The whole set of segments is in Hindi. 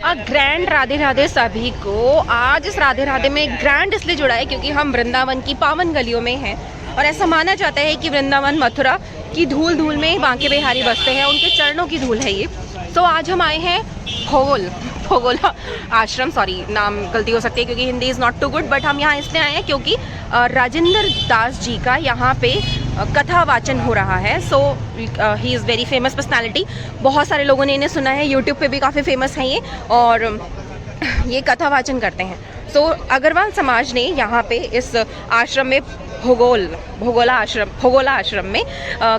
ग्रैंड राधे राधे सभी को। आज इस राधे राधे में ग्रैंड इसलिए जुड़ा है क्योंकि हम वृंदावन की पावन गलियों में हैं और ऐसा माना जाता है कि वृंदावन मथुरा की धूल धूल में बांके बिहारी बसते हैं, उनके चरणों की धूल है ये। तो आज हम आए हैं भोगोला आश्रम, सॉरी नाम गलती हो सकती है क्योंकि Hindi is not too good, but हम यहाँ इसलिए आए हैं क्योंकि राजेंद्र दास जी का यहाँ पे कथा वाचन हो रहा है। So he is very famous personality, बहुत सारे लोगों ने इन्हें सुना है, यूट्यूब पे भी काफ़ी फेमस हैं ये, और ये कथा वाचन करते हैं। सो अग्रवाल समाज ने यहाँ पे इस आश्रम में भोगोला आश्रम में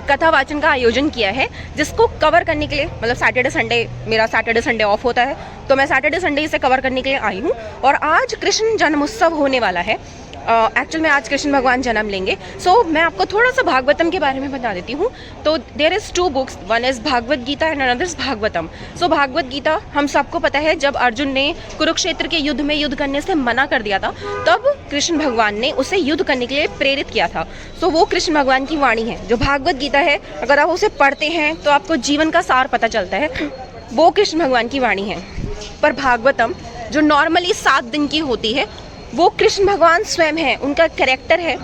कथा वाचन का आयोजन किया है, जिसको कवर करने के लिए, मतलब सैटरडे संडे, मेरा सैटरडे संडे ऑफ होता है तो मैं सैटरडे संडे इसे कवर करने के लिए आई हूँ। और आज कृष्ण जन्मोत्सव होने वाला है। एक्चुअल में आज कृष्ण भगवान जन्म लेंगे। सो मैं आपको थोड़ा सा भागवतम के बारे में बता देती हूँ। तो there is 2 books, one is Bhagavad Gita and another is Bhagavatam. So Bhagavad Gita हम सबको पता है, जब अर्जुन ने कुरुक्षेत्र के युद्ध में युद्ध करने से मना कर दिया था तब कृष्ण भगवान ने उसे युद्ध करने के लिए प्रेरित किया था। सो वो कृष्ण भगवान की वाणी है। जो भागवत गीता है, अगर आप उसे पढ़ते हैं तो आपको जीवन का सार पता चलता है, वो कृष्ण भगवान की वाणी है। पर भागवतम जो नॉर्मली 7 दिन की होती है, वो कृष्ण भगवान स्वयं है, उनका कैरेक्टर है।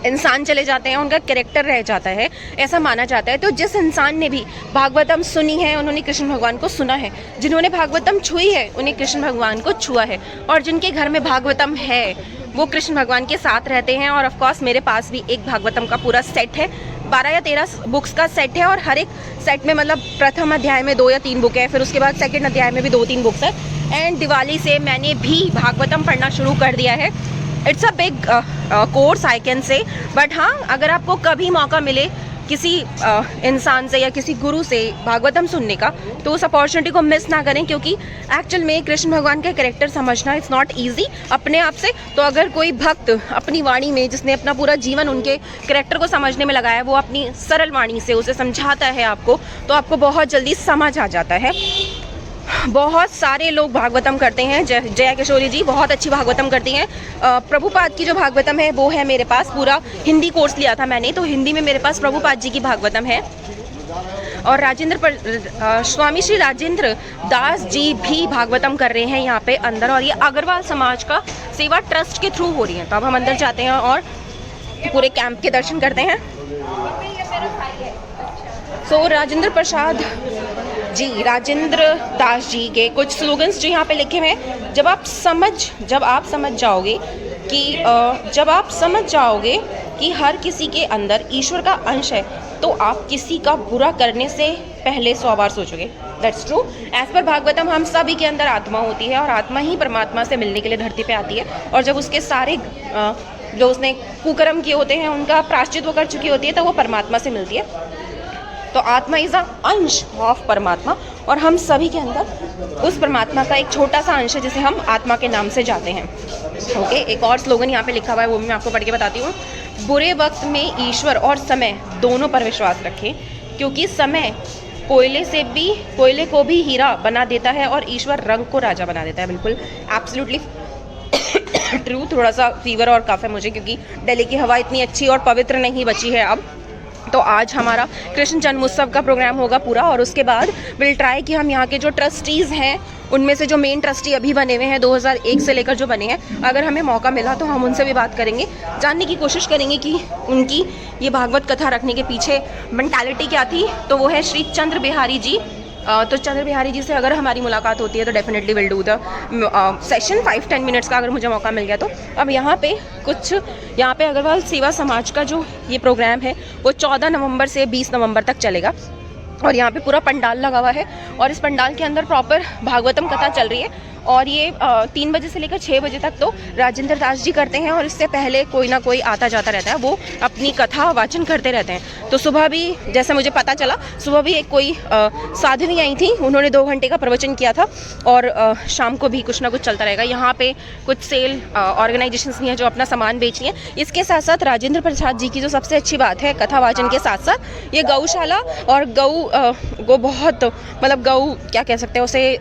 इंसान चले जाते हैं, उनका कैरेक्टर रह जाता है, ऐसा माना जाता है। तो जिस इंसान ने भी भागवतम सुनी है, उन्होंने कृष्ण भगवान को सुना है। जिन्होंने भागवतम छुई है, उन्हें कृष्ण भगवान को छुआ है। और जिनके घर में भागवतम है, वो कृष्ण भगवान के साथ रहते हैं। और ऑफकोर्स मेरे पास भी एक भागवतम का पूरा सेट है, 12 या 13 बुक्स का सेट है। और हर एक सेट में, मतलब प्रथम अध्याय में 2 या 3 बुक है, फिर उसके बाद सेकंड अध्याय में भी 2-3 बुक्स है। एंड दिवाली से मैंने भी भागवतम पढ़ना शुरू कर दिया है। It's a big course I can say, but हाँ, अगर आपको कभी मौका मिले किसी इंसान से या किसी गुरु से भागवतम सुनने का, तो उस अपॉर्चुनिटी को मिस ना करें, क्योंकि एक्चुअल में कृष्ण भगवान का कैरेक्टर समझना इट्स नॉट ईजी अपने आप से। तो अगर कोई भक्त अपनी वाणी में, जिसने अपना पूरा जीवन उनके कैरेक्टर को समझने में लगाया है, वो अपनी सरल वाणी से उसे समझाता है आपको, तो आपको बहुत जल्दी समझ आ जाता है। बहुत सारे लोग भागवतम करते हैं। जया किशोरी जी बहुत अच्छी भागवतम करती हैं। प्रभुपाद की जो भागवतम है वो है मेरे पास, पूरा हिंदी कोर्स लिया था मैंने, तो हिंदी में मेरे पास प्रभुपाद जी की भागवतम है। और स्वामी श्री राजेंद्र दास जी भी भागवतम कर रहे हैं यहाँ पे अंदर, और ये अग्रवाल समाज का सेवा ट्रस्ट के थ्रू हो रही है। तो अब हम अंदर जाते हैं और पूरे कैंप के दर्शन करते हैं। सो राजेंद्र प्रसाद जी, राजेंद्र दास जी के कुछ स्लोगन्स जो यहाँ पे लिखे हुए हैं, जब आप समझ जाओगे कि हर किसी के अंदर ईश्वर का अंश है, तो आप किसी का बुरा करने से पहले 100 बार सोचोगे। That's true. As per Bhagavatam हम सभी के अंदर आत्मा होती है, और आत्मा ही परमात्मा से मिलने के लिए धरती पे आती है। और जब उसके सारे जो उसने कुकर्म किए होते हैं, उनका प्रायश्चित वो कर चुकी होती है, तो वो परमात्मा से मिलती है। तो आत्मा इज़ अ अंश ऑफ परमात्मा, और हम सभी के अंदर उस परमात्मा का एक छोटा सा अंश है, जिसे हम आत्मा के नाम से जाते हैं। ओके, एक और स्लोगन यहाँ पे लिखा हुआ है, वो भी मैं आपको पढ़ के बताती हूँ। बुरे वक्त में ईश्वर और समय दोनों पर विश्वास रखें, क्योंकि समय कोयले को भी हीरा बना देता है, और ईश्वर रंग को राजा बना देता है। बिल्कुल एब्सोल्युटली ट्रू। थोड़ा सा फीवर और कफ है मुझे, क्योंकि दिल्ली की हवा इतनी अच्छी और पवित्र नहीं बची है अब। तो आज हमारा कृष्ण जन्मोत्सव का प्रोग्राम होगा पूरा, और उसके बाद विल ट्राई कि हम यहाँ के जो ट्रस्टीज़ हैं, उनमें से जो मेन ट्रस्टी अभी बने हुए हैं 2001 से लेकर जो बने हैं, अगर हमें मौका मिला तो हम उनसे भी बात करेंगे, जानने की कोशिश करेंगे कि उनकी ये भागवत कथा रखने के पीछे मेंटालिटी क्या थी। तो वो है श्री चंद्र बिहारी जी। तो चंद्र बिहारी जी से अगर हमारी मुलाकात होती है तो definitely will do the session 5-10 minutes का, अगर मुझे मौका मिल गया तो। अब यहाँ पे अग्रवाल सेवा समाज का जो ये प्रोग्राम है, वो 14 नवंबर से 20 नवंबर तक चलेगा। और यहाँ पे पूरा पंडाल लगा हुआ है, और इस पंडाल के अंदर प्रॉपर भागवतम कथा चल रही है। और ये 3 बजे से लेकर 6 बजे तक तो राजेंद्र दास जी करते हैं, और इससे पहले कोई ना कोई आता जाता रहता है, वो अपनी कथा वाचन करते रहते हैं। तो सुबह भी, जैसे मुझे पता चला, सुबह भी एक कोई साध्वी आई थी, उन्होंने 2 घंटे का प्रवचन किया था। और शाम को भी कुछ ना कुछ चलता रहेगा। यहाँ पे कुछ सेल ऑर्गेनाइजेशंस भी हैं जो अपना सामान बेच रही हैं। इसके साथ साथ राजेंद्र प्रसाद जी की जो सबसे अच्छी बात है कथा वाचन के साथ साथ, ये गौशाला और गौ बहुत, मतलब गौ क्या कह सकते हैं उसे,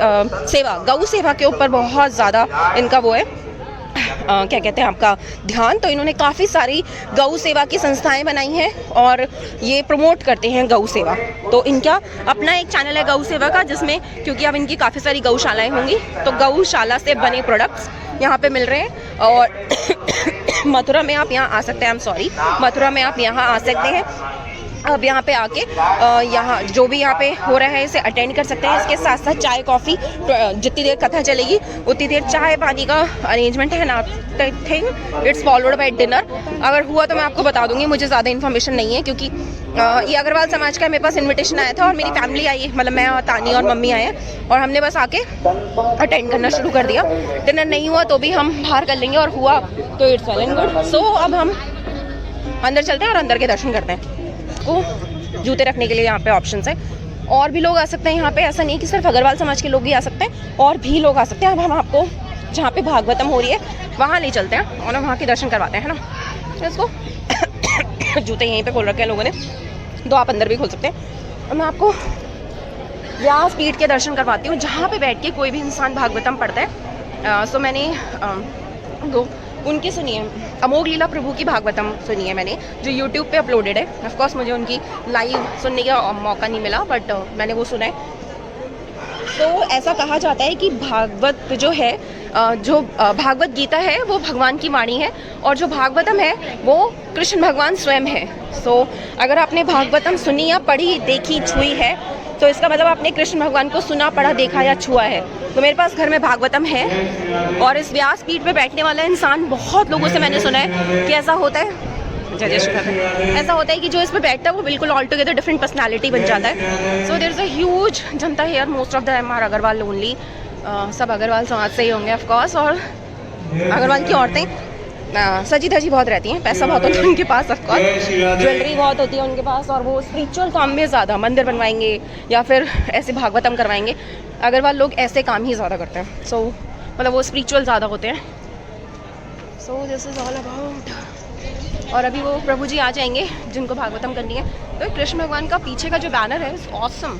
सेवा, गौ सेवा के ऊपर बहुत ज़्यादा इनका वो है, क्या कहते हैं आपका ध्यान, तो इन्होंने काफ़ी सारी गौ सेवा की संस्थाएं बनाई हैं और ये प्रमोट करते हैं गौ सेवा। तो इनका अपना एक चैनल है गौ सेवा का, जिसमें क्योंकि अब इनकी काफ़ी सारी गौशालाएं होंगी तो गौशाला से बने प्रोडक्ट्स यहाँ पे मिल रहे हैं। और मथुरा में आप यहाँ आ सकते हैं, मथुरा में आप यहाँ आ सकते हैं। अब यहाँ पे आके यहाँ जो भी यहाँ पे हो रहा है इसे अटेंड कर सकते हैं। इसके साथ साथ चाय कॉफ़ी, जितनी देर कथा चलेगी उतनी देर चाय पानी का अरेंजमेंट है ना। I think it's followed by dinner. अगर हुआ तो मैं आपको बता दूंगी, मुझे ज़्यादा इन्फॉर्मेशन नहीं है क्योंकि ये अग्रवाल समाज का मेरे पास इन्विटेशन आया था और मेरी फैमिली आई है, मतलब मैं और तानी और मम्मी आए हैं और हमने बस आके अटेंड करना शुरू कर दिया। डिनर नहीं हुआ तो भी हम बाहर कर लेंगे और हुआ तो इट्स वेल एंड गुड। सो अब हम अंदर चलते हैं और अंदर के दर्शन करते हैं। को जूते रखने के लिए यहाँ पे ऑप्शंस है, और भी लोग आ सकते हैं यहाँ पे। ऐसा नहीं कि सिर्फ अग्रवाल समाज के लोग ही आ सकते हैं, और भी लोग आ सकते हैं। अब हम आपको जहाँ पे भागवतम हो रही है वहाँ ले चलते हैं और वहाँ के दर्शन करवाते हैं, है ना। इसको जूते यहीं पे खोल रखे हैं लोगों ने, तो आप अंदर भी खोल सकते हैं। और मैं आपको व्यासपीठ के दर्शन करवाती हूँ जहाँ पे बैठ के कोई भी इंसान भागवतम पढ़ता है। सो मैंने उनकी सुनी है, अमोघ लीला प्रभु की भागवतम सुनी है मैंने, जो यूट्यूब पे अपलोडेड है। ऑफ कोर्स मुझे उनकी लाइव सुनने का मौका नहीं मिला, बट मैंने वो सुना है। तो ऐसा कहा जाता है कि भागवत जो है, जो भागवत गीता है वो भगवान की वाणी है, और जो भागवतम है वो कृष्ण भगवान स्वयं है। सो अगर आपने भागवतम सुनी या पढ़ी, देखी, छुई है, तो इसका मतलब आपने कृष्ण भगवान को सुना, पढ़ा, देखा या छुआ है। तो मेरे पास घर में भागवतम है, और इस व्यासपीठ पे बैठने वाला इंसान, बहुत लोगों से मैंने सुना है कि ऐसा होता है, ऐसा होता है कि जो इस पे बैठता है वो बिल्कुल ऑल टुगेदर डिफरेंट पर्सनालिटी बन जाता है। So there is a huge जनता here, most of them are Agarwal only. सब अग्रवाल समाज से ही होंगे ऑफ कोर्स, और अग्रवाल की औरतें सजी धजी बहुत रहती हैं, पैसा बहुत होता है उनके पास, ऑफ कोर्स ज्वेलरी बहुत होती है उनके पास, और वो स्पिरिचुअल काम में ज़्यादा मंदिर बनवाएंगे या फिर ऐसे भागवतम करवाएंगे। अग्रवाल लोग ऐसे काम ही ज़्यादा करते हैं। सो मतलब वो स्पिरिचुअल ज़्यादा होते हैं। So this is all about. और अभी वो प्रभु जी आ जाएंगे जिनको भागवतम करनी है। तो कृष्ण भगवान का पीछे का जो बैनर है, ऑसम।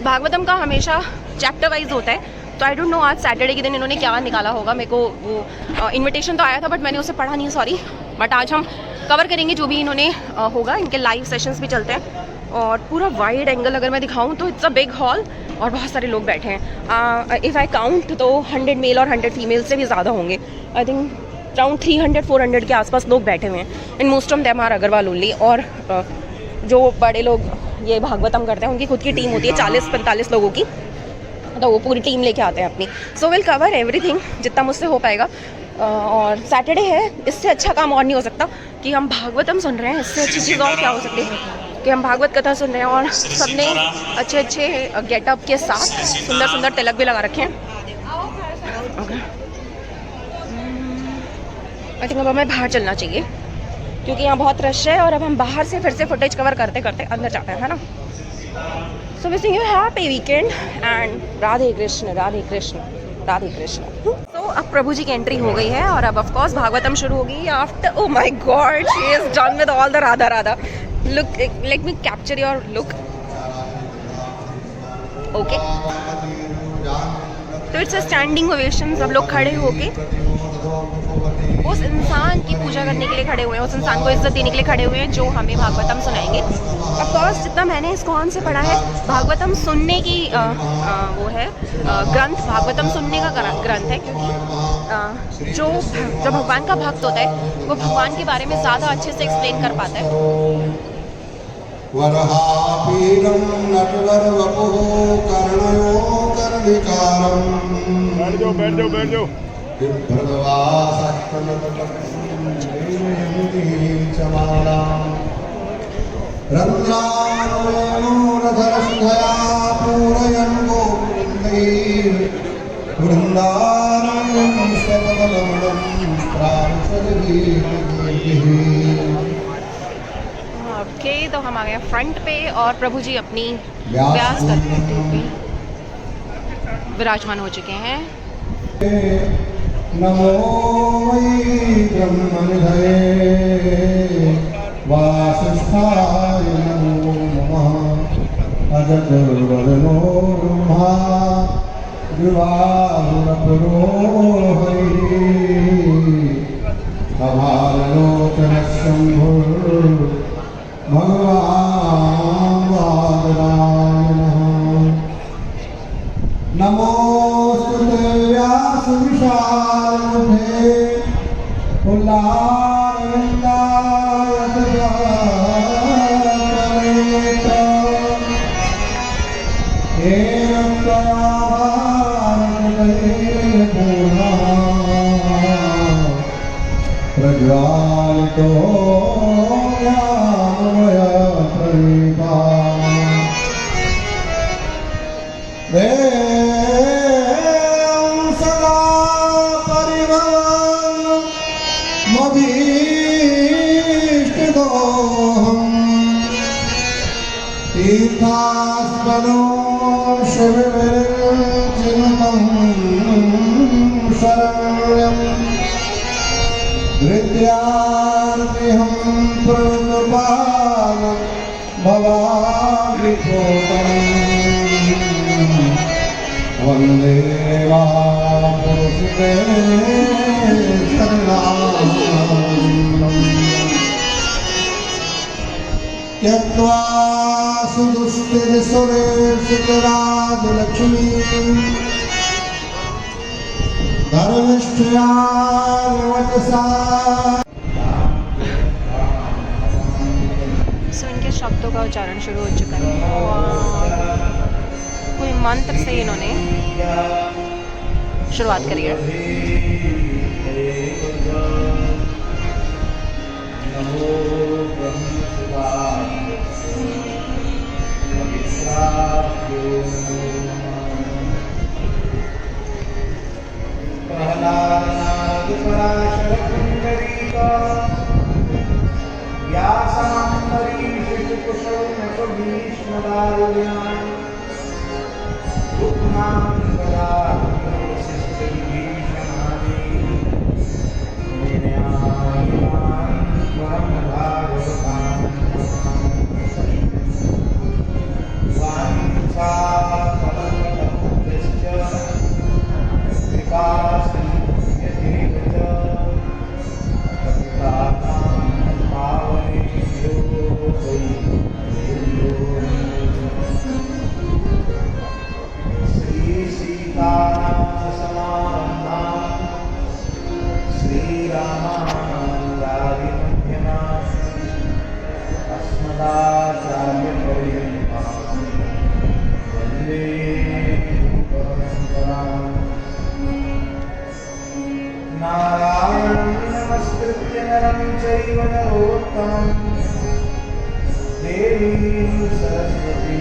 भागवतम का हमेशा चैप्टर वाइज होता है, तो आई डोंट नो आज सैटरडे के दिन इन्होंने क्या निकाला होगा। मेरे को वो इनविटेशन तो आया था बट मैंने उसे पढ़ा नहीं, सॉरी। बट आज हम कवर करेंगे जो भी इन्होंने होगा। इनके लाइव सेशंस भी चलते हैं, और पूरा वाइड एंगल अगर मैं दिखाऊं तो इट्स अ बिग हॉल और बहुत सारे लोग बैठे हैं। इफ़ आई काउंट तो 100 मेल और 100 फीमेल से भी ज़्यादा होंगे। आई थिंक अराउंड 300-400 के आसपास लोग बैठे हुए हैं। In most of them are Agarwal only. और जो बड़े लोग ये भागवतम करते हैं उनकी खुद की टीम होती है 40-45 लोगों की, तो वो पूरी टीम लेके आते हैं अपनी। सो विल कवर एवरीथिंग जितना मुझसे हो पाएगा। और सैटरडे है, इससे अच्छा काम और नहीं हो सकता कि हम भागवतम सुन रहे हैं। इससे अच्छी चीज़ और क्या हो सकती है कि हम भागवत कथा सुन रहे हैं, और सबने अच्छे अच्छे गेटअप के साथ सुंदर सुंदर तिलक भी लगा रखे हैं। आई थिंक अब हमें बाहर चलना चाहिए क्योंकि यहाँ बहुत रश है, और अब हम बाहर से फिर से फुटेज कवर करते करते अंदर जाते हैं, है ना। So wishing you happy weekend and Radhe Krishna, Radhe Krishna, Radhe Krishna. तो अब प्रभु जी की एंट्री हो गई है, और अब ऑफ कोर्स भागवतम शुरू होगी after. Oh my God, she is done with all the Radha Radha. Look, let me capture your look. Okay, तो इट्स अ स्टैंडिंग ओवेशन। सब लोग खड़े होके उस इंसान की पूजा करने के लिए खड़े हुए हैं, उस इंसान को इज्जत देने के लिए खड़े हुए हैं जो हमें भागवतम सुनाएंगे। ऑफ कोर्स जितना मैंने इस्कॉन से पढ़ा है, भागवतम सुनने की वो है ग्रंथ, भागवतम सुनने का ग्रंथ है, क्योंकि जो भगवान का भक्त होता है वो भगवान के बारे में ज़्यादा अच्छे से एक्सप्लेन कर पाता है। बैठ जाओ। ओके, तो हम आ गए फ्रंट पे, और प्रभु जी अपनी व्यास करते हुए विराजमान हो चुके हैं। नमो वै ब्रह्मनिधये वासिष्ठाय नमो नमः। अजगर्वदनो ब्रह्मा विवाहुरपुरोहरि कभाललोचनशम्भुर् भगवान् वादरायणः नमोऽस्तुते व्यासविशालबुद्धे पुल्लारविन्दाय तदात्मनेत्र एवं त्वया प्रज्वालितो यामय प्रदीपा सदा परिभवन् मभीष्टदोऽहम् तीर्थास्पदो शिवविरञ्चिनुतं शरण्यम् धृत्यार्तिहं प्रणपालं भवाभिपोतम् वन्दे वापुरुषे शरणागतम् त्यक्त्वा सुदुस्थितिसुरेशितराजलक्ष्मीम् धर्मिष्ठया वचसा। सो इनके शब्दों का उच्चारण शुरू हो चुका है और कोई मंत्र से इन्होंने शुरुआत करी है। नारायणं नमस्कृत्य नरं चैव नरोत्तमं देवीं सरस्वती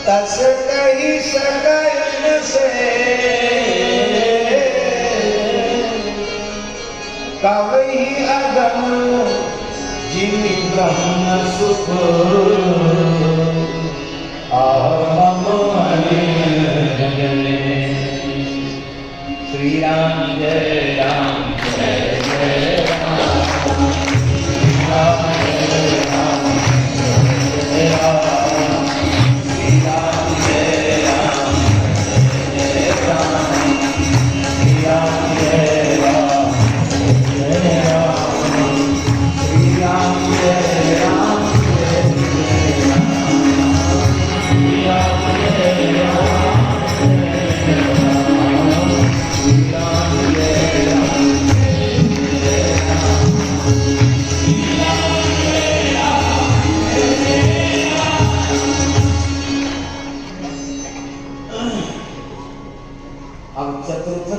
तस कही सकल से कवि अगम जिन ब्रह्म सुख श्री राम जय राम जय जय राम राम जय राम जय राम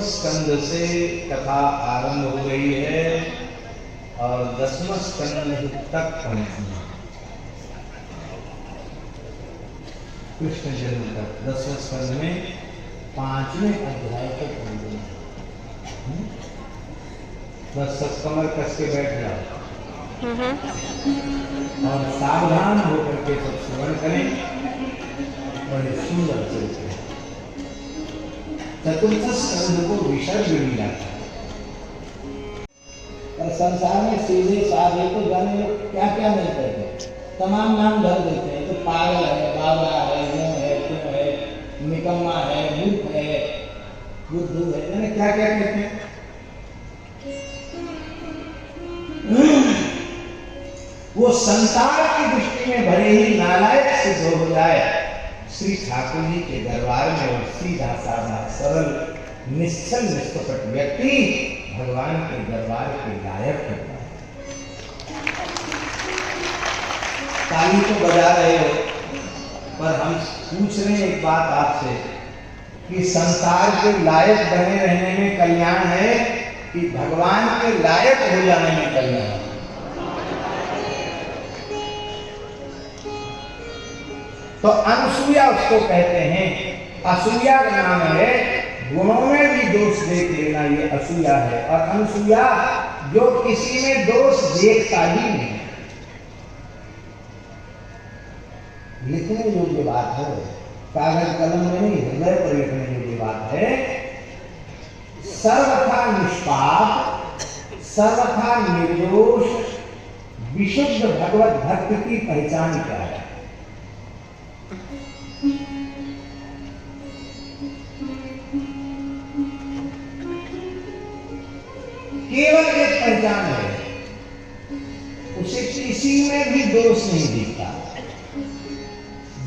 स्कंद से कथा आरंभ हो गई है और 10वां स्कंद तक पहुंची कृष्ण जन्म तक 10वें स्कंद में 5वें अध्याय तक पहुंचे। बस सब कमर कस के बैठ जाओ और सावधान होकर के सब श्रवण करें। बड़े सुंदर चरित्र चतुर्थ स्कंद को विसर्ग मिला और संसार में सीधे साधे को जाने लोग क्या क्या नहीं करते, तमाम नाम धर देते हैं। तो पागल है, बाबा है, यूं है, क्यों है, निकम्मा है, मूर्ख है, बुद्धू है, यानी क्या क्या कहते हैं। वो संसार की दृष्टि में भले ही नालायक सिद्ध हो जाए, श्री ठाकुर जी के दरबार में और सीधा साधा सरल निश्चल निष्कपट व्यक्ति भगवान के दरबार के लायक होता है। ताली तो बजा रहे हो, पर हम पूछ रहे हैं एक बात आपसे कि संसार के लायक बने रहने में कल्याण है कि भगवान के लायक हो जाने में कल्याण है? तो अनसूया उसको कहते हैं। असूया का नाम है, गुणों में भी दोष देख लेना, ये असूया है। और अनसूया जो किसी में दोष देखता ही नहीं। लिखने योग्य बात है, कागज कलम में नहीं, हृदय पर लिखने योग्य बात है। सर्वथा निष्पाप, सर्वथा निर्दोष, विशुद्ध भगवत भक्त की पहचान क्या है? केवल एक पहचान है, उसे किसी में भी दोष नहीं दिखता।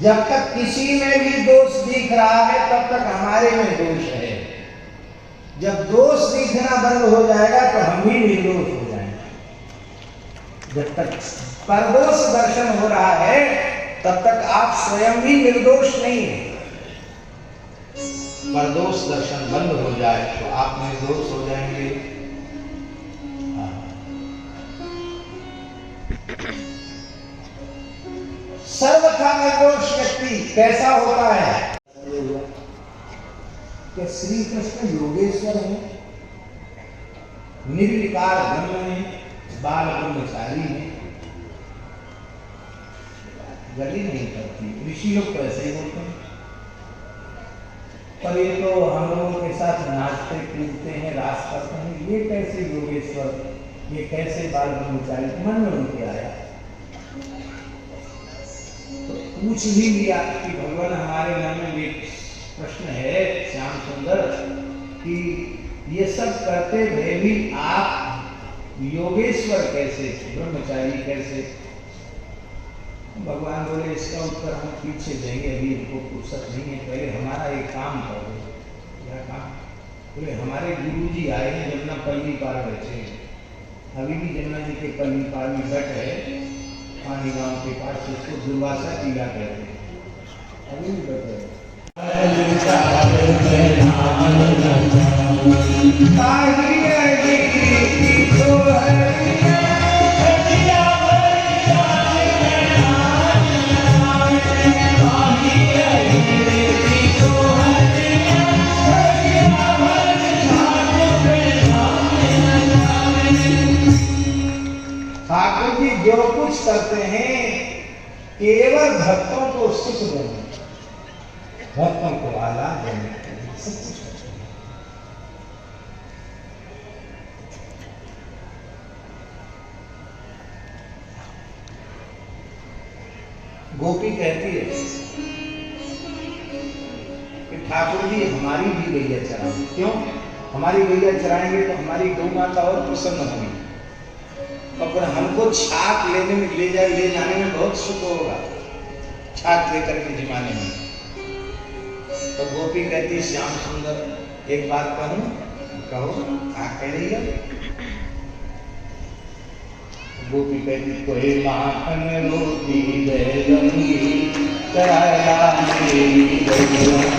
जब तक किसी में भी दोष दिख रहा है तब तक हमारे में दोष है। जब दोष दिखना बंद हो जाएगा तो हम ही निर्दोष हो जाएंगे। जब तक परदोष दर्शन हो रहा है तब तक आप स्वयं भी निर्दोष नहीं है। परदोष दर्शन बंद हो जाए तो आप निर्दोष हो जाएंगे। सर्वथा निर्दोष व्यक्ति कैसा होता है? कि श्री कृष्ण योगेश्वर है, निर्विकार ब्रह्म है, बाल ब्रह्मचारी है, गली नहीं करती। ऋषि लोग तो ऐसे ही होते हैं, पर ये तो हम लोगों के साथ नाचते कूदते हैं, रास करते हैं। ये कैसे योगेश्वर, ये कैसे बाल ब्रह्मचारी? मन में उनके आया तो पूछ भी लिया कि भगवान हमारे मन में एक प्रश्न है श्याम सुंदर कि ये सब करते हुए भी आप योगेश्वर कैसे, ब्रह्मचारी कैसे? भगवान बोले इसका उत्तर हम पीछे देंगे, अभी इनको फुर्सत नहीं है, पहले हमारा एक काम करो। क्या काम? बोले हमारे गुरुजी आए हैं जमुना पल्ली पार बैठे, अभी भी जमुना जी के पल्ली पार में बैठे है, पानी गांव के पास, उसको दुर्वासा टीला कहते हैं, अभी भी बैठे हैं। ठाकुर जी जो कुछ करते हैं केवल भक्तों को सुख देने, भक्तों को आलाद देने के लिए सब कुछ करते हैं। गोपी कहती है कि ठाकुर जी हमारी भी गैया चराएं। क्यों? हमारी गैया चराएंगे तो हमारी गौ माता और प्रसन्न होगी, और हमको छाक लेने में ले जाने में बहुत सुख होगा, छाक लेकर के जिमाने में। तो गोपी कहती श्याम सुंदर एक बात कहूं? कहो। क्या कह रही है? गोपी कहती कोई माखन रोटी दे दूंगी, चढ़ाया मेरी गैया,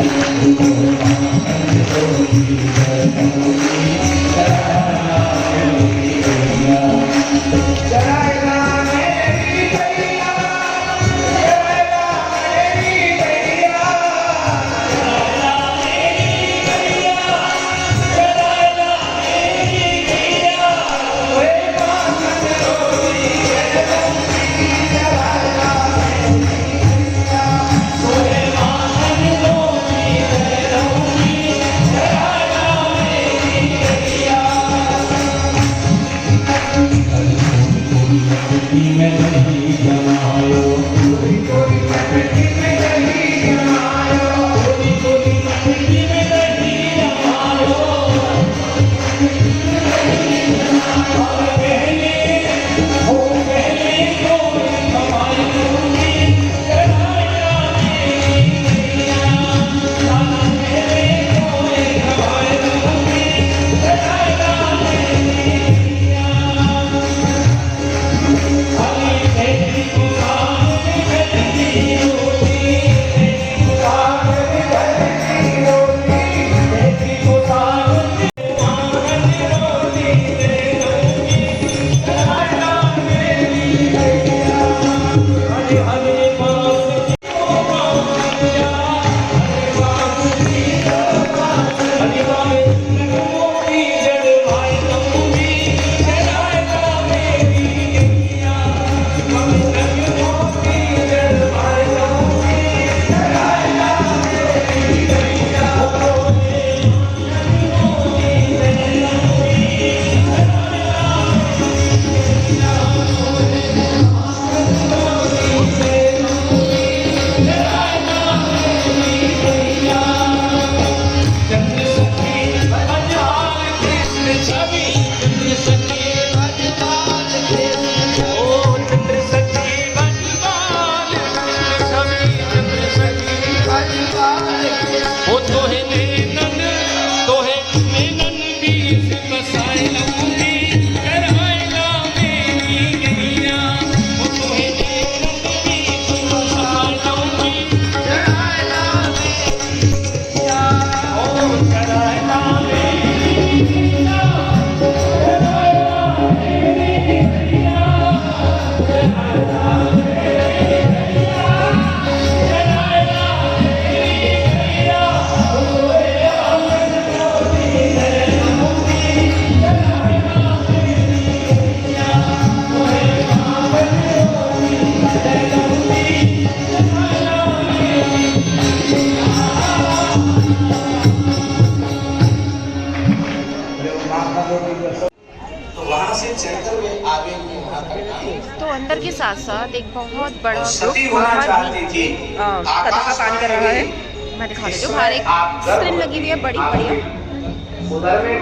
अंदर के साथ साथ एक बहुत बड़ा सती ग्रुप होना बाहर चाहती भी थी। कथा का पान कर रहा है। मैं दिखा देती हूँ, बाहर एक स्क्रीन लगी हुई है बड़ी बढ़िया,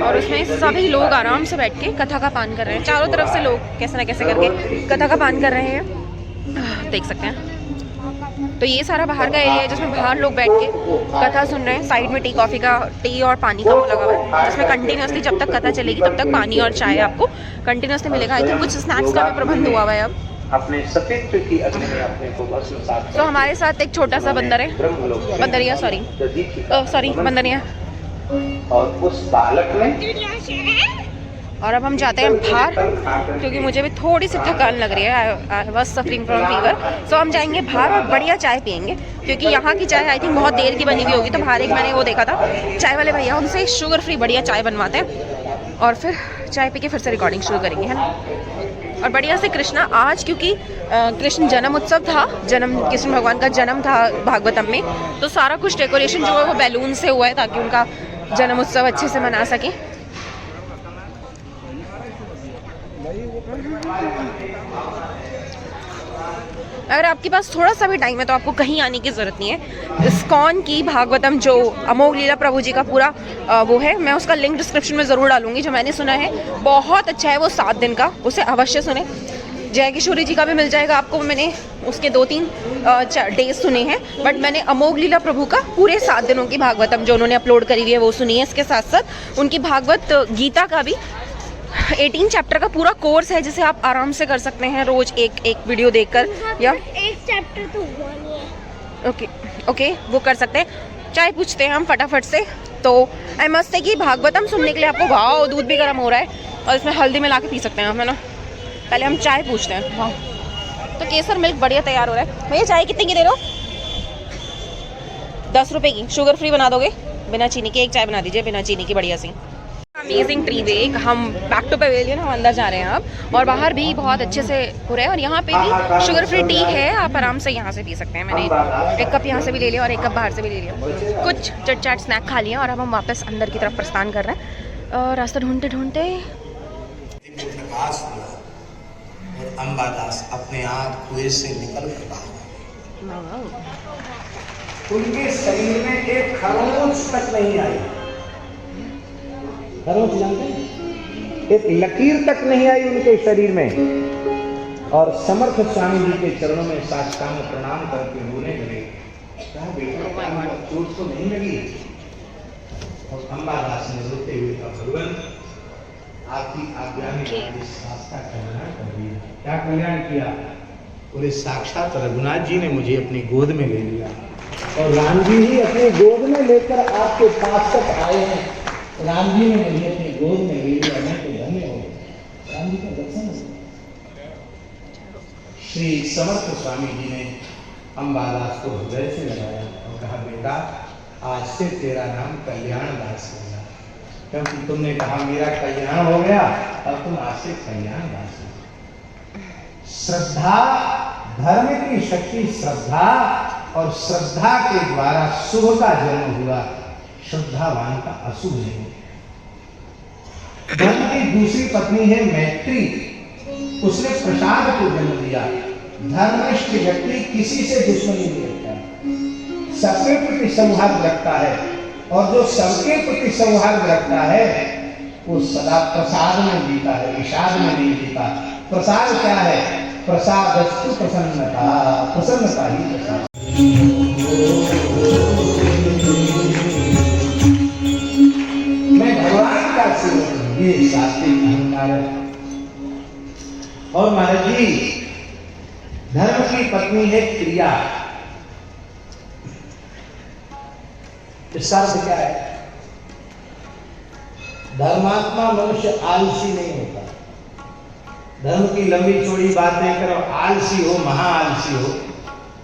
और उसमें सभी लोग आराम से बैठ के कथा का पान कर रहे हैं। चारों तरफ से लोग कैसे ना कैसे करके कथा का पान कर रहे हैं, देख सकते हैं। तो ये सारा बाहर का एरिया है जिसमें बाहर लोग बैठ के कथा सुन रहे हैं। साइड में टी कॉफ़ी का, टी और पानी का वो लगा हुआ है, जिसमें कंटिन्यूसली जब तक कथा चलेगी तब तक पानी और चाय आपको कंटिन्यूसली मिलेगा। आई थिंक कुछ स्नैक्स का भी प्रबंध हुआ हुआ है अब। अपने सतीत्व की अग्नि में अपने को भस्मसात तो हमारे साथ एक छोटा सा बंदर है, बंदरिया सॉरी बंदरिया, और उस बालक ने, और अब हम जाते हैं बाहर क्योंकि मुझे भी थोड़ी सी थकान लग रही है। I was suffering from fever. So हम जाएंगे बाहर और बढ़िया चाय पियेंगे, क्योंकि यहाँ की चाय आई थिंक बहुत देर की बनी हुई होगी। तो बाहर एक मैंने वो देखा था चाय वाले भैया, उनसे शुगर फ्री बढ़िया चाय बनवाते हैं और फिर चाय पी के फिर से रिकॉर्डिंग शुरू करेंगे, है ना। और बढ़िया से कृष्णा आज, क्योंकि कृष्ण जन्म उत्सव था, कृष्ण भगवान का जन्म था भागवतम में, तो सारा कुछ डेकोरेशन जो है वो बैलून से हुआ है ताकि उनका जन्म उत्सव अच्छे से मना सकें। अगर आपके पास थोड़ा सा भी टाइम है तो आपको कहीं आने की ज़रूरत नहीं है। इस्कॉन की भागवतम जो अमोघ लीला प्रभु जी का पूरा वो है, मैं उसका लिंक डिस्क्रिप्शन में ज़रूर डालूंगी। जो मैंने सुना है बहुत अच्छा है वो, 7 दिन का, उसे अवश्य सुने। जय किशोरी जी का भी मिल जाएगा आपको, मैंने उसके 2-3 डेज सुने हैं, बट मैंने अमोघ लीला प्रभु का पूरे 7 दिनों की भागवतम जो उन्होंने अपलोड करी हुई है वो सुनी है। इसके साथ साथ उनकी भागवत गीता का भी 18 चैप्टर का पूरा कोर्स है, जिसे आप आराम से कर सकते हैं रोज एक वीडियो देखकर, या एक चैप्टर तो हुआ नहीं है। ओके वो कर सकते हैं। चाय पूछते हैं हम फटाफट से। तो आई मस्ट से कि भागवतम सुनने के लिए आपको, वाओ दूध भी गर्म हो रहा है और इसमें हल्दी मिला के पी सकते हैं हम, है ना। पहले हम चाय पूछते हैं। वाह, तो केसर मिल्क बढ़िया तैयार हो रहा है। भैया चाय कितने की दे रहे हो? 10 रुपए की। शुगर फ्री बना दोगे? बिना चीनी की एक चाय बना दीजिए, बिना चीनी की बढ़िया सी। अमेजिंग ट्री वेक। हम बैक टू पवेलियन, हम अंदर जा रहे हैं अब, और बाहर भी बहुत अच्छे से हो रहा है। और यहाँ पे भी शुगर फ्री टी है, आप आराम से यहाँ से पी सकते हैं। मैंने एक कप यहाँ से भी ले लिया और एक कप बाहर से भी ले लिया। कुछ चट चाट स्नैक खा लिया और अब हम वापस अंदर की तरफ प्रस्थान कर रहे हैं। और रास्ता ढूंढते ढूंढते प्रकाश हुआ और अंबादास अपने आप कुएं से निकल पड़ा। उनके शरीर में एक खरोंच तक नहीं आई। खरोंच जानते हैं? एक लकीर तक नहीं आई उनके शरीर में। और समर्थ स्वामी जी के चरणों में साष्टांग प्रणाम करके रोने लगे। कहा बेटा चोट तो नहीं लगी? और अंबादास ने रोते हुए कहा भगवान आपकी आज्ञा ने इस रास्ता कल्याण कर दिया। क्या कल्याण किया? बोले साक्षात रघुनाथ जी ने मुझे अपनी गोद में ले लिया और राम जी ही अपनी गोद में लेकर आपके पास तक आए हैं। राम जी ने मुझे अपनी गोद में ले लिया, मैं तो धन्य हो गया। राम जी का दर्शन हो। श्री समर्थ स्वामी जी ने अंबादास को हृदय से लगाया और कहा बेटा आज से तेरा नाम कल्याण दास होगा, क्योंकि तुमने कहा मेरा कल्याण हो गया, अब तुम आज से कल्याण दास हो। श्रद्धा, धर्म की शक्ति श्रद्धा, और श्रद्धा के द्वारा शुभ का जन्म हुआ, श्रद्धावान का अशुभ नहीं। धर्म की दूसरी पत्नी है मैत्री, उसने प्रसाद को जन्म दिया। धर्मनिष्ठ व्यक्ति किसी से दुश्मनी नहीं रखता, सबके प्रति सौहार्द रखता है, और जो सबके प्रति सौहार्द रखता है वो सदा प्रसाद में जीता है, विषाद में नहीं जीता। प्रसाद क्या है? प्रसादस्तु प्रसन्नता, प्रसन्नता ही प्रसाद। मैं भगवान का सेवक हूं, ये सात्विक अहंकार है। और महाराज जी धर्म की पत्नी है क्रिया। इसका अर्थ क्या है? धर्मात्मा मनुष्य आलसी नहीं होता। धर्म की लंबी चौड़ी बातें करो, आलसी हो, महा आलसी हो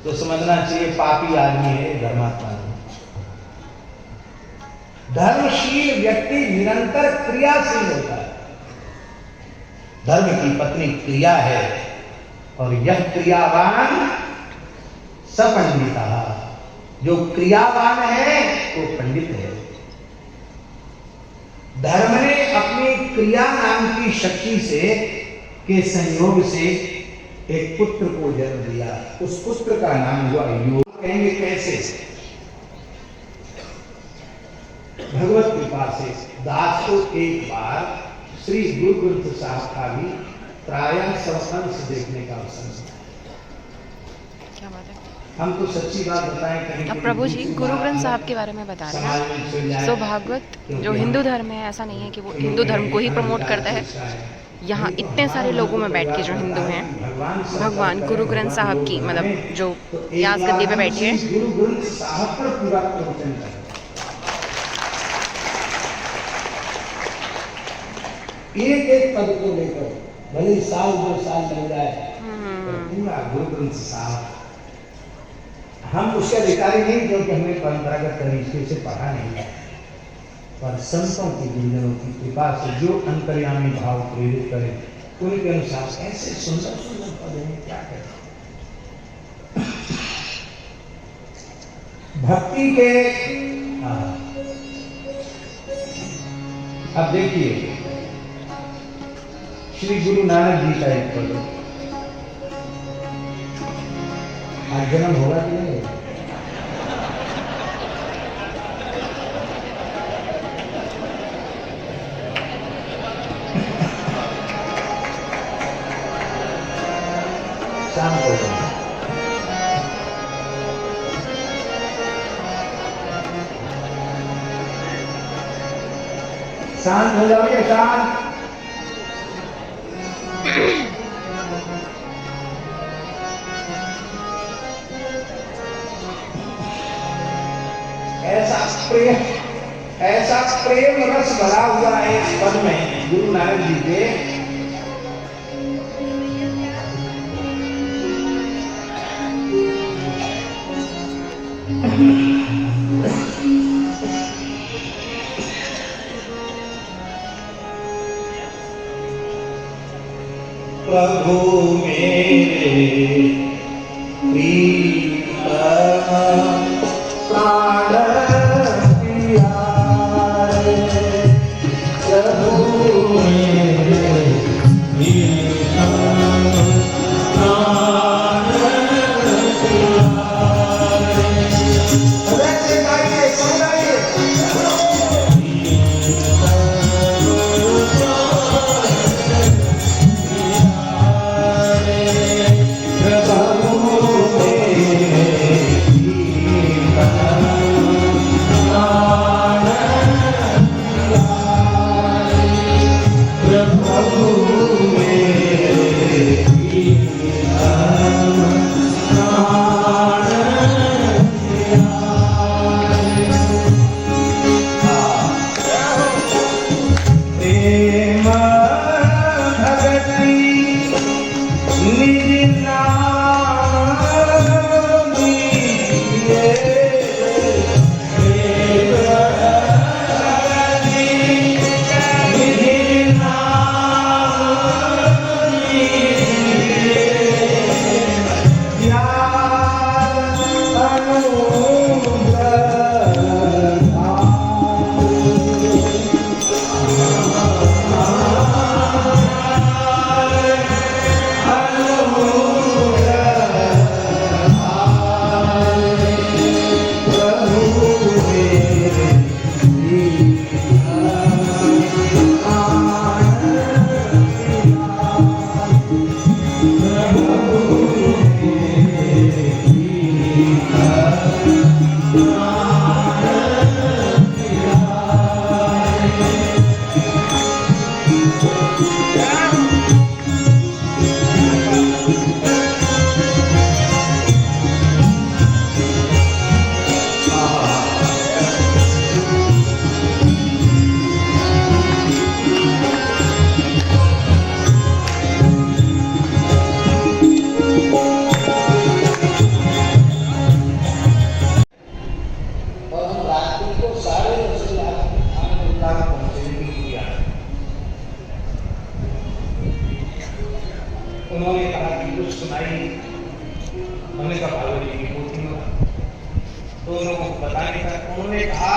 तो समझना चाहिए पापी आदमी है, धर्मात्मा नहीं। धर्मशील व्यक्ति निरंतर क्रियाशील होता है। धर्म की पत्नी क्रिया है और यह क्रियावान सपंडिता, जो क्रियावान है वो पंडित है। धर्म ने अपनी क्रिया नाम की शक्ति से के संयोग से एक पुत्र को जन्म दिया, उस पुत्र का नाम हुआ योग। कहेंगे कैसे? भगवत कृपा से दास को एक बार श्री गुरु ग्रंथ साहब का भी प्रायः अंश देखने का अवसर मिला। क्या बात है। हम तो सच्ची बात बताएं कहीं। अब प्रभु जी गुरु ग्रंथ साहब के बारे में बता रहे हैं। सो भागवत जो हिंदू धर्म है, ऐसा नहीं है कि वो हिंदू धर्म को ही प्रमोट करता है। यहाँ इतने सारे लोगों में बैठ के जो हिंदू हैं, भगवान गुरु ग्रंथ साहब की मतलब जो व्यास गद्दी पे बैठे हैं, गुरु ग्रंथ साहब पर पूरा प्रवचन कर एक पद को लेकर भले साल 2 साल लग जाए, पूरा गुरु ग्रंथ साहब। हम उसके अधिकारी नहीं, क्योंकि हमने परंपरागत तरीके से पढ़ा नहीं है, पर संतों की गुरुजनों की कृपा से जो अंतर्यामी भाव प्रेरित करें उनके अनुसार ऐसे सुंदर सुंदर पद हैं, क्या करें। भक्ति के अब देखिए श्री गुरु नानक जी का एक पद, आज जन्म होगा कि नहीं? शाम को शांत हो जाओगे, शांत। ऐसा प्रेम रस भरा हुआ है इस पद में गुरु नानक जी के। प्रभु मेरे प्रीतम प्राण प्यारे, प्रभु मेरे प्रीतम प्राण उन्होंने कहा कि कुछ सुनाई। हमने कहा भागवत जी की पोथी में, तो उन्होंने बताने का, उन्होंने कहा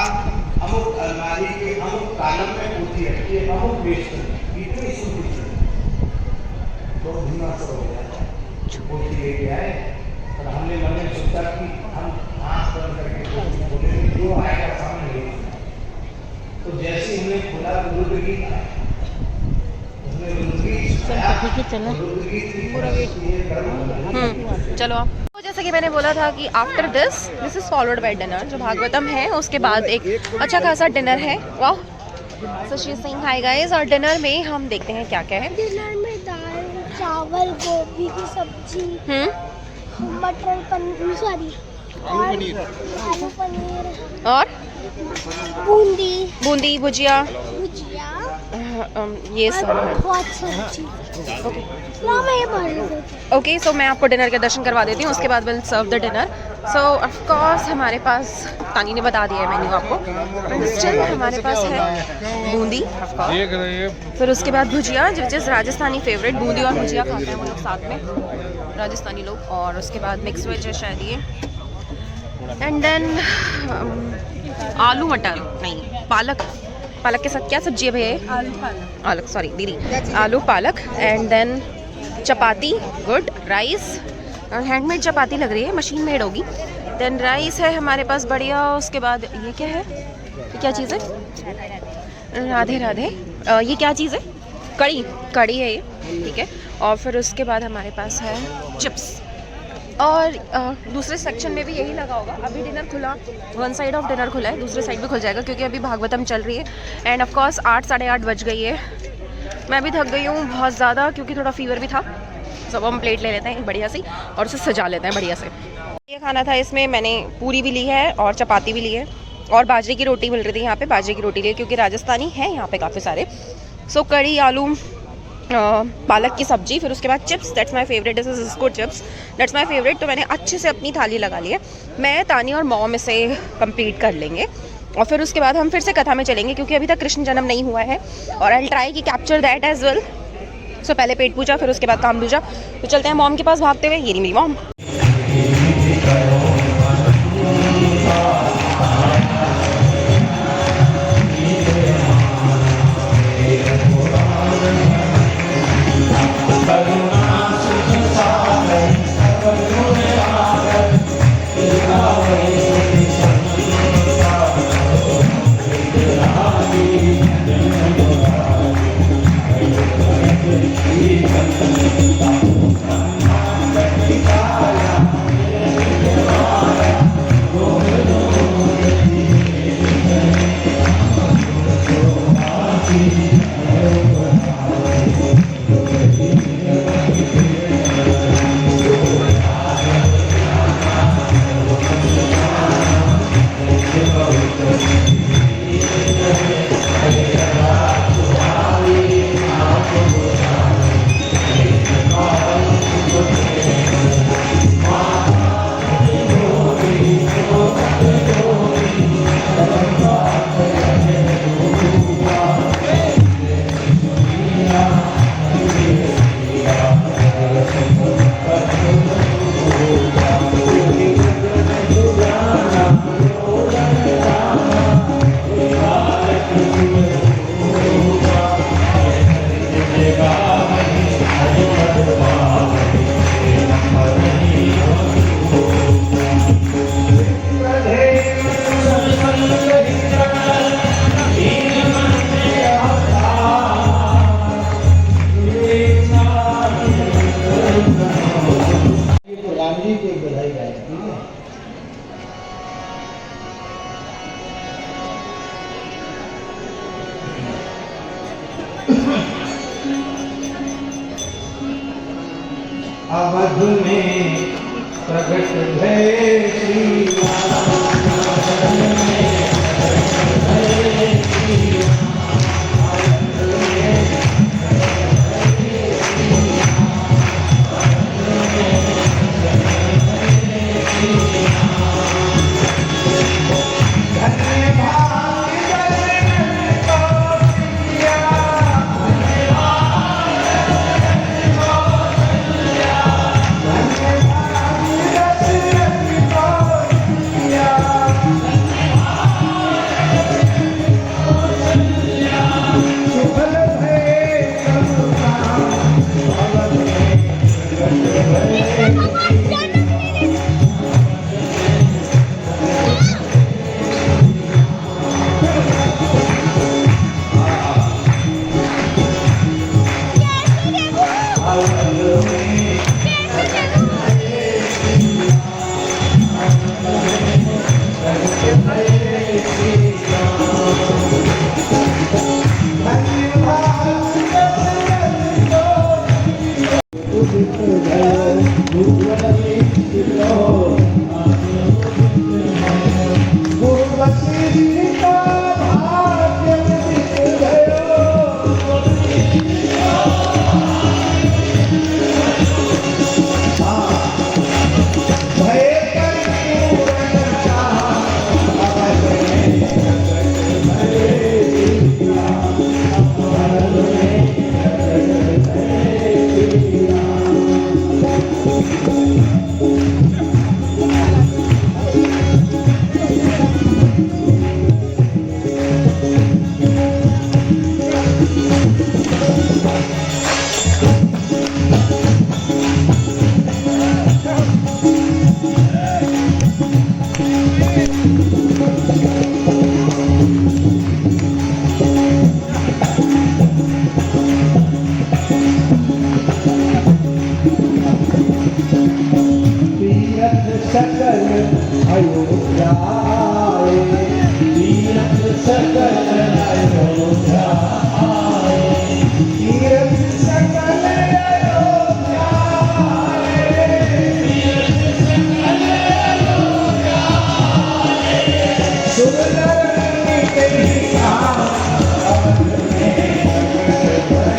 अमुक अलमारी के अमुक कालम में पोथी रखी है, अमुक बेच कर इतनी सुनती तो धीमा सा हो गया। पोथी लेके आए और हमने मन में सोचा कि हम आँख बंद करके बोले जो आएगा सामने ले। तो जैसे हमने खुला तो रुद्रगीत आया, उसमें रुद्रगीत आया, रुद्रगीत की पूरा चलो आप। तो जैसे कि मैंने बोला था कि after this is followed by dinner, जो भागवतम है उसके बाद एक अच्छा खासा डिनर है। वाह, so she is saying hi guys. और डिनर में हम देखते हैं क्या क्या है। डिनर में दाल चावल गोभी की सब्जी मटर पनीर सॉरी आलू पनीर और बूंदी भुजिया भुजिया ये सब है। बहुत सब्जी। ला मैं ये पढ़ रही हूँ। ओके, सो मैं आपको डिनर के दर्शन करवा देती हूँ, उसके बाद will serve the dinner. So of course हमारे पास, तानी ने बता दिया है मेन्यू आपको, बट स्टिल हमारे पास है बूंदी ऑफ कोर्स, फिर उसके बाद bhujia which is Rajasthani favourite. Boondi और भुजिया खाते हैं वो लोग साथ में, राजस्थानी लोग। और उसके बाद मिक्स वेज है शायद ये, एंड देन आलू मटर नहीं पालक के साथ क्या सब्जी है भैया? आलू सॉरी दीदी, aloo palak, and then chapati, good rice, handmade chapati लग रही है, मशीन मेड होगी। देन राइस है हमारे पास बढ़िया। उसके बाद ये क्या है, ये क्या चीज़ है? राधे राधे, ये क्या चीज़ है? कड़ी है ये, ठीक है। और फिर उसके बाद हमारे पास है चिप्स, और दूसरे सेक्शन में भी यही लगा होगा। अभी डिनर खुला, वन साइड ऑफ डिनर खुला है, दूसरे साइड भी खुल जाएगा क्योंकि अभी भागवतम चल रही है। एंड ऑफ कोर्स 8 साढ़े 8 बज गई है। मैं भी थक गई हूँ बहुत ज़्यादा क्योंकि थोड़ा फीवर भी था। सब हम प्लेट ले लेते हैं बढ़िया सी और उसे सजा लेते हैं बढ़िया से। ये खाना था, इसमें मैंने पूरी भी ली है और चपाती भी ली है, और बाजरे की रोटी मिल रही थी यहाँ पे, बाजरे की रोटी ली क्योंकि राजस्थानी है यहाँ पे काफ़ी सारे। सो कड़ी, आलू, पालक की सब्जी, फिर उसके बाद chips, that's my favourite, this is scoot chips, that's my favourite. तो मैंने अच्छे से अपनी थाली लगा ली है, मैं, तानी और मॉम इसे कंप्लीट कर लेंगे और फिर उसके बाद हम फिर से कथा में चलेंगे क्योंकि अभी तक कृष्ण जन्म नहीं हुआ है, और आई विल ट्राई कि कैप्चर दैट एज वेल। सो पहले पेट पूजा, फिर उसके बाद काम दूजा। तो चलते हैं मॉम के पास भागते हुए। ये नहीं मेरी मॉम। अवध में प्रगट भय श्री राम। अयोध्या आए, तीरथ सकल अयोध्या आए, तीरथ सकल अयोध्या आए, तीरथ सकल अयोध्या आए, सुंदर कहीं धाम अवध में प्रकट भये,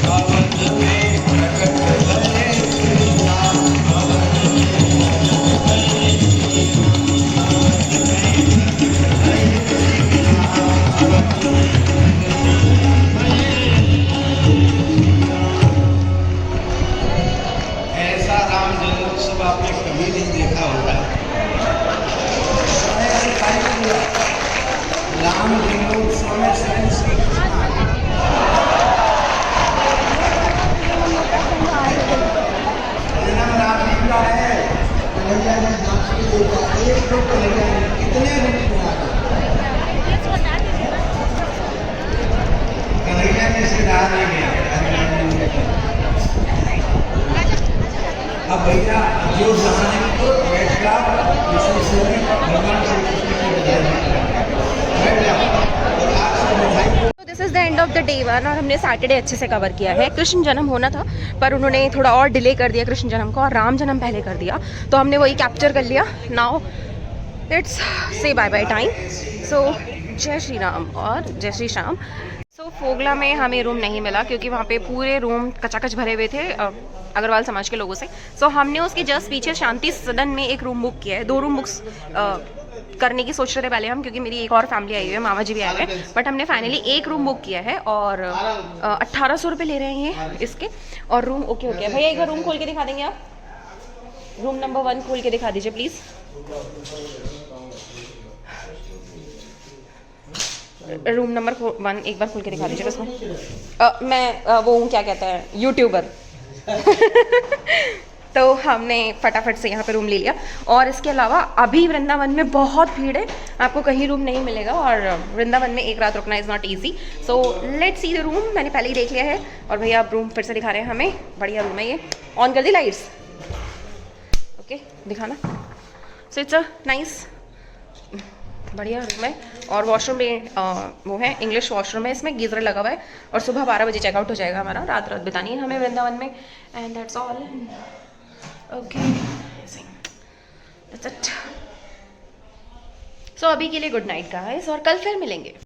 अवध में अब भैया जो जमाने को बैठा भगवान श्री कृष्ण की बैठ जाओ। This is the end of the day 1 और हमने सैटरडे अच्छे से कवर किया है। कृष्ण जन्म होना था पर उन्होंने थोड़ा और डिले कर दिया कृष्ण जन्म को और राम जन्म पहले कर दिया, तो हमने वही कैप्चर कर लिया। Now let's say bye bye time. So जय श्री राम और जय श्री श्याम। सो फोगला में हमें रूम नहीं मिला क्योंकि वहाँ पे पूरे रूम कचाकच भरे हुए थे अग्रवाल समाज के लोगों से। सो हमने उसके जस्ट पीछे शांति सदन में एक रूम बुक किया है। 2 रूम बुक्स करने की सोच रहे थे पहले हम, क्योंकि मेरी एक और फैमिली आई हुई है, मामा जी भी आए हुए हैं, बट हमने फाइनली एक रूम बुक किया है और 1800 रुपये ले रहे हैं ये इसके। और रूम ओके हो गया। भैया एक बार रूम खोल के दिखा देंगे आप? रूम नंबर 1 खोल के दिखा दीजिए प्लीज़। रूम नंबर 1 एक बार खोल के दिखा दीजिए। उसमें मैं वो हूँ क्या कहते हैं यूट्यूबर, तो हमने फटाफट से यहाँ पे रूम ले लिया। और इसके अलावा अभी वृंदावन में बहुत भीड़ है, आपको कहीं रूम नहीं मिलेगा, और वृंदावन में एक रात रुकना is not easy. So let's see the room. मैंने पहले ही देख लिया है और भैया आप रूम फिर से दिखा रहे हैं हमें। बढ़िया रूम है ये। ऑन कर दी लाइट्स? ओके दिखाना। सो इट्स अ नाइस, बढ़िया रूम है। और वॉशरूम भी वो है, इंग्लिश वॉशरूम है, इसमें गीज़र लगा हुआ है। और सुबह 12 बजे चेकआउट हो जाएगा हमारा। रात बितानी है हमें वृंदावन में। And that's all. Okay that's it. So अभी के लिए गुड नाइट गाइस, और कल फिर मिलेंगे।